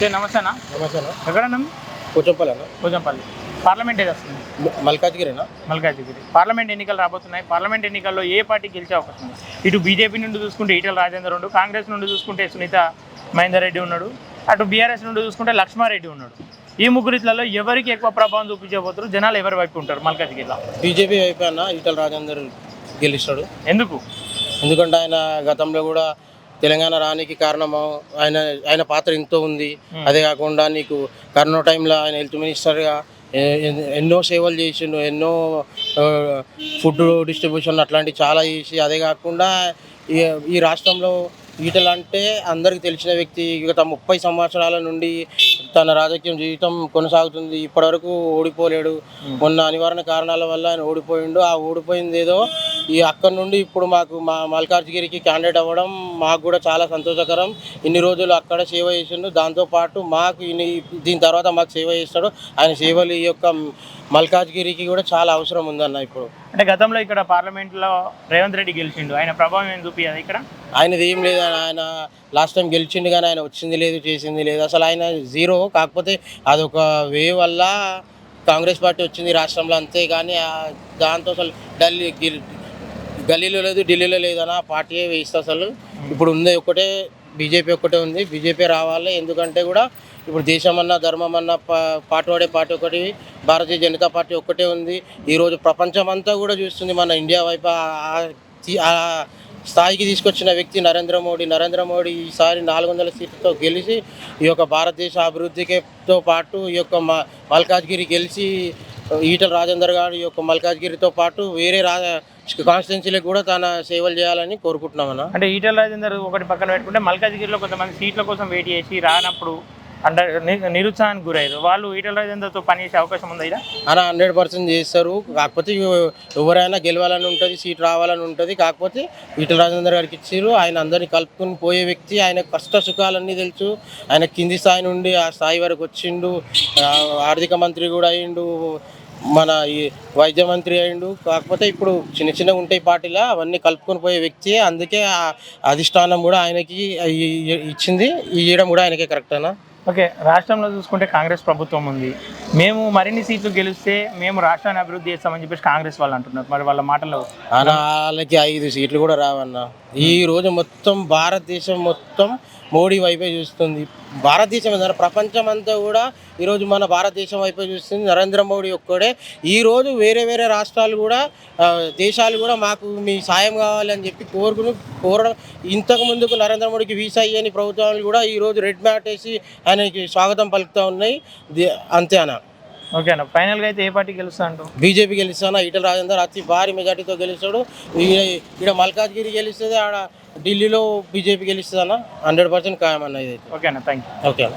నమస్తే అన్న. నమస్తే అన్న. ఎక్కడన్నా? పోచంపల్లి అన్న. పోచంపల్లి. పార్లమెంట్ ఏది వస్తుంది? మల్కాజ్గిరినా? మల్కాజ్గిరి. పార్లమెంట్ ఎన్నికలు రాబోతున్నాయి. పార్లమెంట్ ఎన్నికల్లో ఏ పార్టీ గెలిచే అవకాశం ఉంది? ఇటు బీజేపీ నుండి చూసుకుంటే ఈటెల రాజేందర్ ఉన్నాడు, కాంగ్రెస్ నుండి చూసుకుంటే సునీత మహేందర్ రెడ్డి ఉన్నాడు, అటు బీఆర్ఎస్ నుండి చూసుకుంటే లక్ష్మారెడ్డి ఉన్నాడు. ఈ ముగ్గురిట్లలో ఎవరికి ఎక్కువ ప్రభావం చూపించబోతారు? జనాలు ఎవరి వైపు ఉంటారు మల్కాజ్గిరిలో? బీజేపీ వైపు అన్న ఈటెల రాజేందర్ గెలుస్తాడు. ఎందుకు? ఎందుకంటే ఆయన గతంలో కూడా తెలంగాణ రానికి కారణం ఆయన పాత్ర ఎంతో ఉంది. అదే కాకుండా నీకు కరోనా టైంలో ఆయన హెల్త్ మినిస్టర్గా ఎన్నో సేవలు చేసిండు, ఎన్నో ఫుడ్ డిస్ట్రిబ్యూషన్ అట్లాంటివి చాలా చేసి, అదే కాకుండా ఈ రాష్ట్రంలో ఈటెల అంటే అందరికీ తెలిసిన వ్యక్తి. గత 30 సంవత్సరాల నుండి తన రాజకీయ జీవితం కొనసాగుతుంది. ఇప్పటివరకు ఓడిపోలేడు. మొన్న అనివార్య కారణాల వల్ల ఆయన ఓడిపోయిండు. ఆ ఓడిపోయింది ఏదో అక్కడి నుండి ఇప్పుడు మా మల్కాజ్గిరికి క్యాండిడేట్ అవ్వడం మాకు కూడా చాలా సంతోషకరం. ఇన్ని రోజులు అక్కడ సేవ చేసిండు, దాంతోపాటు మాకు దీని తర్వాత మాకు సేవ చేస్తాడు. ఆయన సేవలు ఈ యొక్క మల్కాజ్గిరికి కూడా చాలా అవసరం ఉందన్న. ఇప్పుడు అంటే గతంలో ఇక్కడ పార్లమెంట్లో రేవంత్ రెడ్డి గెలిచిండు, ఆయన ప్రభావం ఏం చూపించాలి ఇక్కడ? ఆయనది ఏం లేదు. ఆయన లాస్ట్ టైం గెలిచిండు కానీ ఆయన వచ్చింది లేదు, చేసింది లేదు. అసలు ఆయన జీరో. కాకపోతే అదొక వే వల్ల కాంగ్రెస్ పార్టీ వచ్చింది రాష్ట్రంలో, అంతే. కానీ దాంతో అసలు గల్లీలో లేదు, ఢిల్లీలో లేదన్న పార్టీయే వేస్తే అసలు ఇప్పుడు ఉంది ఒక్కటే, బీజేపీ ఒక్కటే ఉంది. బీజేపీ రావాలి. ఎందుకంటే కూడా ఇప్పుడు దేశం అన్న ధర్మం అన్న పాటుపడే పార్టీ ఒకటి భారతీయ జనతా పార్టీ ఒక్కటే ఉంది. ఈరోజు ప్రపంచం అంతా కూడా చూస్తుంది మన ఇండియా వైపు. ఆ స్థాయికి తీసుకొచ్చిన వ్యక్తి నరేంద్ర మోడీ ఈసారి 400 సీట్లతో గెలిచి ఈ యొక్క భారతదేశ అభివృద్ధితో పాటు ఈ యొక్క మల్కాజ్గిరి గెలిచి ఈటెల రాజేందర్ గారు ఈ యొక్క మల్కాజ్గిరితో పాటు వేరే కాన్స్టిట్యున్సీలకు కూడా తన సేవలు చేయాలని కోరుకుంటున్నామన్నా. అంటే ఈటెల రాజేందర్ ఒకటి పక్కన పెట్టుకుంటే మల్కాజ్గిరిలో కొంతమంది సీట్ల కోసం వెయిట్ చేసి రానప్పుడు అంటే నిరుత్సాహానికి గురయ్యారు. వాళ్ళు ఈటెల రాజేందర్తో పనిచేసే అవకాశం ఉందా? అలా 100% చేస్తారు. కాకపోతే ఎవరైనా గెలవాలని ఉంటుంది, సీట్ రావాలని ఉంటుంది. కాకపోతే ఈటెల రాజేందర్ గారికి ఇచ్చారు. ఆయన అందరినీ కలుపుకొని పోయే వ్యక్తి. ఆయన కష్ట సుఖాలన్నీ తెలుసు. ఆయన కింది స్థాయి నుండి ఆ స్థాయి వరకు వచ్చిండు. ఆర్థిక మంత్రి కూడా అయ్యిండు, మన ఈ వైద్య మంత్రి అయ్యిండు. కాకపోతే ఇప్పుడు చిన్న ఉంటాయి పార్టీలో, అవన్నీ కలుపుకొని పోయే వ్యక్తి. అందుకే అధిష్టానం కూడా ఆయనకి ఇచ్చింది, ఇవ్వడం కూడా ఆయనకే కరెక్టేనా? ఓకే. రాష్ట్రంలో చూసుకుంటే కాంగ్రెస్ ప్రభుత్వం ఉంది. మేము మరిన్ని సీట్లు గెలిస్తే మేము రాష్ట్రాన్ని అభివృద్ధి చేస్తామని చెప్పేసి కాంగ్రెస్ వాళ్ళు అంటున్నారు. మరి వాళ్ళ మాటల్లో వాళ్ళకి 5 సీట్లు కూడా రావన్నా. ఈ రోజు మొత్తం భారతదేశం మొత్తం మోడీ వైపే చూస్తుంది. భారతదేశం ప్రపంచం అంతా కూడా ఈరోజు మన భారతదేశం వైపే చూస్తుంది. నరేంద్ర మోడీ ఒక్కడే. ఈరోజు వేరే రాష్ట్రాలు కూడా దేశాలు కూడా మాకు మీ సాయం కావాలని చెప్పి కోరడం. ఇంతకు ముందుకు నరేంద్ర మోడీకి వీసా ఇయ్యని ప్రభుత్వాలు కూడా ఈరోజు రెడ్ మ్యాట్ వేసి ఆయనకి స్వాగతం పలుకుతూ ఉన్నాయి. అంతే అన్న. ఓకే అన్న. ఫైనల్గా అయితే ఏ పార్టీ గెలుస్తా అంటావు? బీజేపీ గెలుస్తాను. ఈటెల రాజేందర్ అతి భారీ మెజార్టీతో గెలుస్తాడు. ఇక్కడ మల్కాజ్గిరి గెలుస్తుంది, ఆడ ఢిల్లీలో బీజేపీ గెలుస్తుంది అన్న. 100% ఖాయమన్న ఇదైతే. ఓకే అన్న, థ్యాంక్ యూ. ఓకే అన్న.